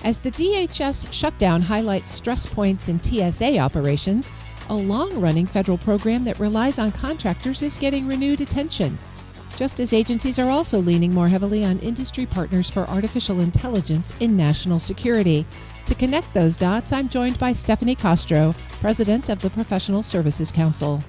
As the DHS shutdown highlights stress points in TSA operations, a long-running federal program that relies on contractors is getting renewed attention. Just as agencies are also leaning more heavily on industry partners for artificial intelligence in national security. To connect those dots, I'm joined by Stephanie Kostro, president of the Professional Services Council.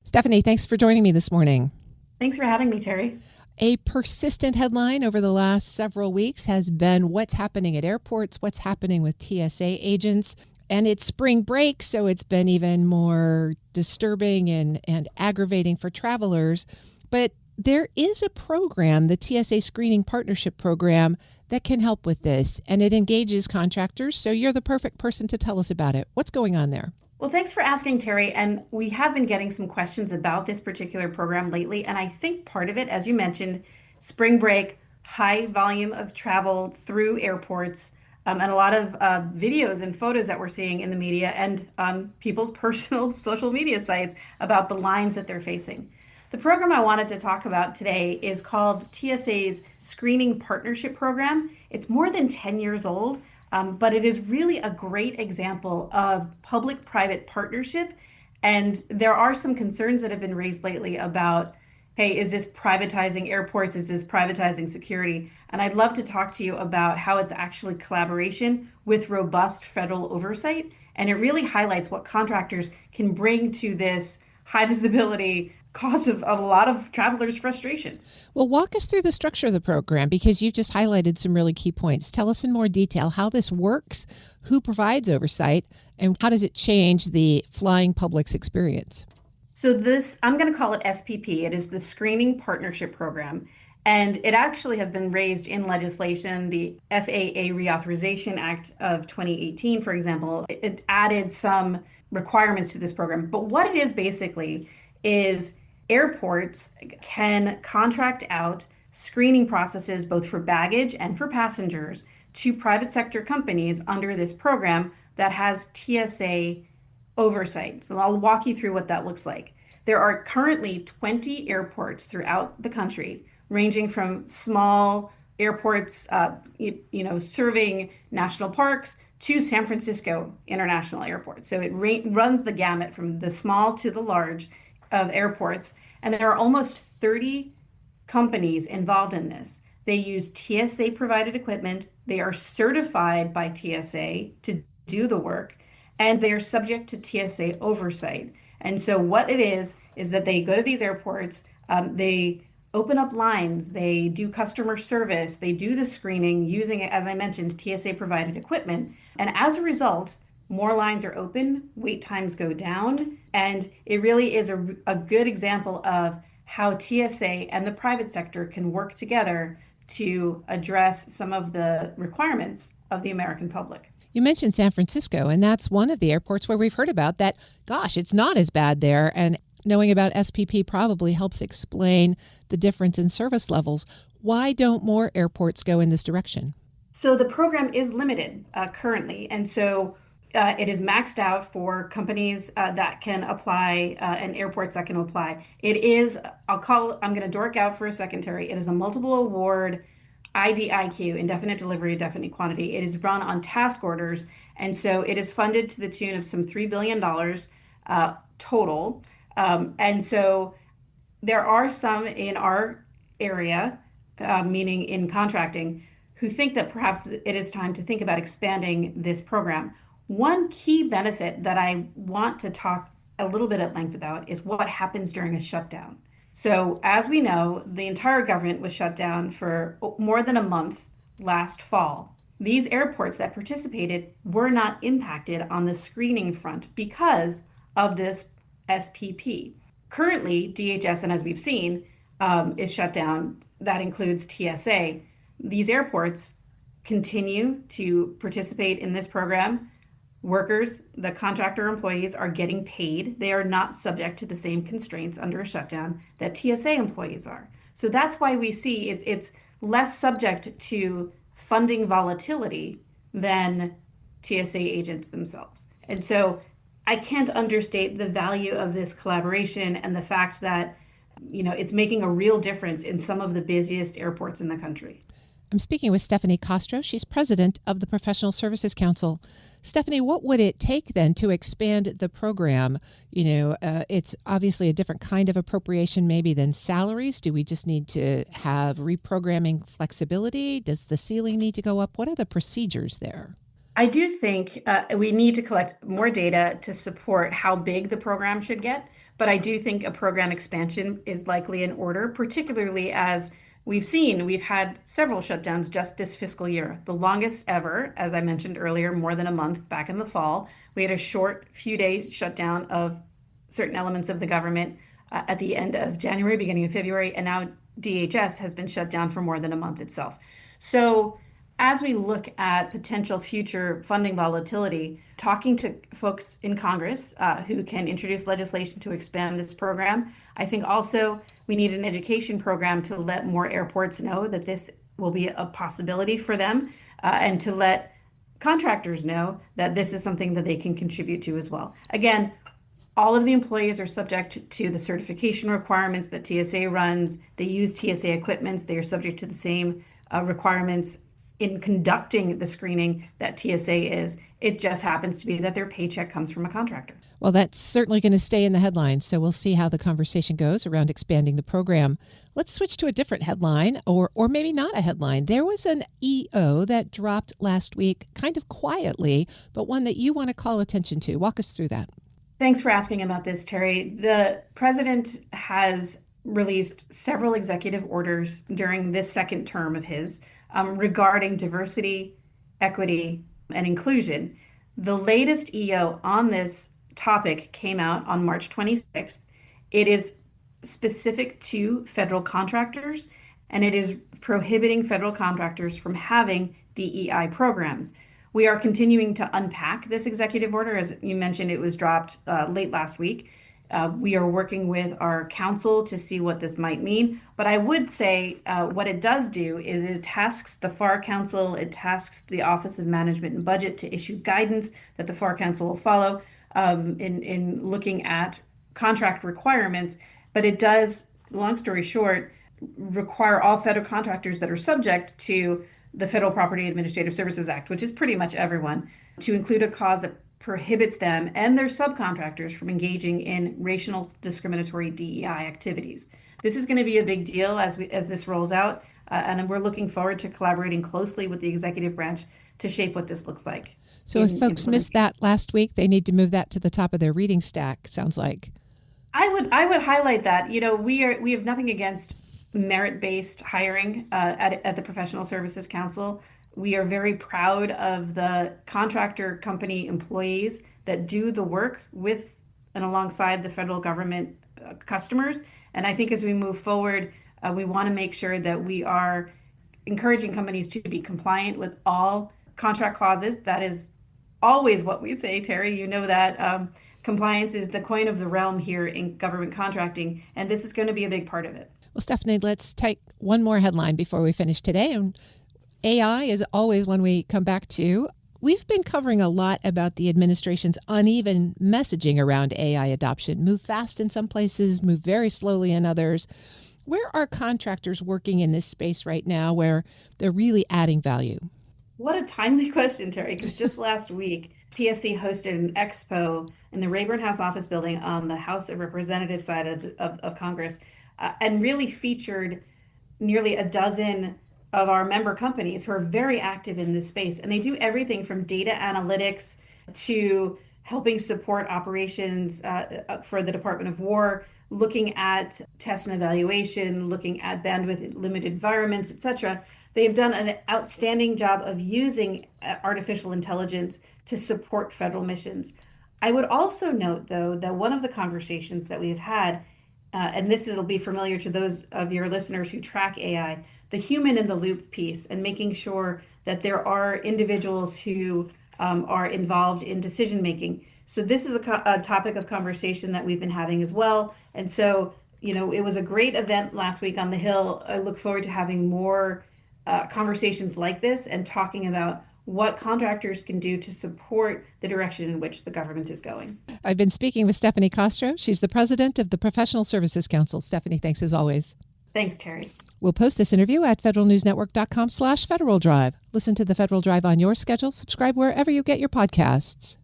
Stephanie, thanks for joining me this morning. Thanks for having me, Terry. A persistent headline over the last several weeks has been what's happening at airports, what's happening with TSA agents. And it's spring break, so it's been even more disturbing and aggravating for travelers. But there is a program, the TSA Screening Partnership Program, that can help with this, and it engages contractors. So you're the perfect person to tell us about it. What's going on there? Well, thanks for asking, Terry. And we have been getting some questions about this particular program lately. And I think part of it, as you mentioned, spring break, high volume of travel through airports, and a lot of videos and photos that we're seeing in the media and on people's personal social media sites about the lines that they're facing. The program I wanted to talk about today is called TSA's Screening Partnership Program. It's more than 10 years old. But it is really a great example of public-private partnership. And there are some concerns that have been raised lately about, hey, is this privatizing airports? Is this privatizing security? And I'd love to talk to you about how it's actually collaboration with robust federal oversight. And it really highlights what contractors can bring to this high visibility cause of a lot of travelers' frustration. Well, walk us through the structure of the program because you've just highlighted some really key points. Tell us in more detail how this works, who provides oversight, and how does it change the flying public's experience? So this, I'm going to call it SPP. It is the Screening Partnership Program. And it actually has been raised in legislation. The FAA Reauthorization Act of 2018, for example, it added some requirements to this program. But what it is basically is airports can contract out screening processes both for baggage and for passengers to private sector companies under this program that has TSA oversight. So I'll walk you through what that looks like. There are currently 20 airports throughout the country, ranging from small airports, serving national parks to San Francisco International Airport. So it runs the gamut from the small to the large of airports, and there are almost 30 companies involved in this. They use TSA provided equipment. They are certified by TSA to do the work, and they are subject to TSA oversight. And so what it is that they go to these airports, they open up lines, they do customer service, they do the screening using, as I mentioned, TSA provided equipment. And as a result, more lines are open, wait times go down, and it really is a good example of how TSA and the private sector can work together to address some of the requirements of the American public. You mentioned San Francisco, and that's one of the airports where we've heard about that. Gosh, it's not as bad there, and knowing about SPP probably helps explain the difference in service levels. Why don't more airports go in this direction? So the program is limited currently, and so it is maxed out for companies that can apply and airports that can apply. It is, I'm going to dork out for a second, Terry. It is a multiple award IDIQ, indefinite delivery, definite quantity. It is run on task orders. And so it is funded to the tune of some $3 billion total. And so there are some in our area, meaning in contracting, who think that perhaps it is time to think about expanding this program. One key benefit that I want to talk a little bit at length about is what happens during a shutdown. So as we know, the entire government was shut down for more than a month last fall. These airports that participated were not impacted on the screening front because of this SPP. Currently, DHS, and as we've seen, is shut down. That includes TSA. These airports continue to participate in this program. Workers, the contractor employees, are getting paid. They are not subject to the same constraints under a shutdown that TSA employees are. So that's why we see it's less subject to funding volatility than TSA agents themselves. And so I can't understate the value of this collaboration and the fact that, it's making a real difference in some of the busiest airports in the country. I'm speaking with Stephanie Kostro. She's president of the Professional Services Council. Stephanie, what would it take then to expand the program? It's obviously a different kind of appropriation maybe than salaries. Do we just need to have reprogramming flexibility? Does the ceiling need to go up? What are the procedures there? I do think we need to collect more data to support how big the program should get, but I do think a program expansion is likely in order, particularly as we've had several shutdowns just this fiscal year, the longest ever, as I mentioned earlier, more than a month back in the fall. We had a short few days shutdown of certain elements of the government at the end of January, beginning of February, and now DHS has been shut down for more than a month itself. So as we look at potential future funding volatility, talking to folks in Congress who can introduce legislation to expand this program, I think also we need an education program to let more airports know that this will be a possibility for them and to let contractors know that this is something that they can contribute to as well. Again, all of the employees are subject to the certification requirements that TSA runs. They use TSA equipment. They are subject to the same requirements in conducting the screening that TSA is. It just happens to be that their paycheck comes from a contractor. Well, that's certainly going to stay in the headlines, so we'll see how the conversation goes around expanding the program. Let's switch to a different headline, or maybe not a headline. There was an EO that dropped last week, kind of quietly, but one that you want to call attention to. Walk us through that. Thanks for asking about this, Terry. The president has released several executive orders during this second term of his regarding diversity, equity, and inclusion. The latest EO on this topic came out on March 26th. It is specific to federal contractors, and it is prohibiting federal contractors from having DEI programs. We are continuing to unpack this executive order. As you mentioned, it was dropped late last week. We are working with our counsel to see what this might mean. But I would say what it does do is it tasks the FAR Council, it tasks the Office of Management and Budget to issue guidance that the FAR Council will follow in looking at contract requirements. But it does, long story short, require all federal contractors that are subject to the Federal Property Administrative Services Act, which is pretty much everyone, to include a clause that prohibits them and their subcontractors from engaging in racial discriminatory DEI activities. This is going to be a big deal as this rolls out, and we're looking forward to collaborating closely with the executive branch to shape what this looks like. So if folks missed that last week, they need to move that to the top of their reading stack, sounds like. I would highlight that. We have nothing against merit-based hiring at the Professional Services Council. We are very proud of the contractor company employees that do the work with and alongside the federal government customers. And I think as we move forward, we want to make sure that we are encouraging companies to be compliant with all contract clauses. That is always what we say, Terry. You know that compliance is the coin of the realm here in government contracting, and this is going to be a big part of it. Well, Stephanie, let's take one more headline before we finish today. And AI is always one we come back to. We've been covering a lot about the administration's uneven messaging around AI adoption. Move fast in some places, move very slowly in others. Where are contractors working in this space right now where they're really adding value? What a timely question, Terry, because just last week, PSC hosted an expo in the Rayburn House office building on the House of Representatives side of Congress and really featured nearly a dozen of our member companies who are very active in this space. And they do everything from data analytics to helping support operations for the Department of War, looking at test and evaluation, looking at bandwidth limited environments, etc. They've done an outstanding job of using artificial intelligence to support federal missions. I would also note, though, that one of the conversations that we've had, and this will be familiar to those of your listeners who track AI, the human in the loop piece and making sure that there are individuals who are involved in decision making. So this is a topic of conversation that we've been having as well. And so, it was a great event last week on the Hill. I look forward to having more conversations like this and talking about what contractors can do to support the direction in which the government is going. I've been speaking with Stephanie Kostro. She's the president of the Professional Services Council. Stephanie, thanks as always. Thanks, Terry. We'll post this interview at federalnewsnetwork.com/Federal Drive. Listen to the Federal Drive on your schedule. Subscribe wherever you get your podcasts.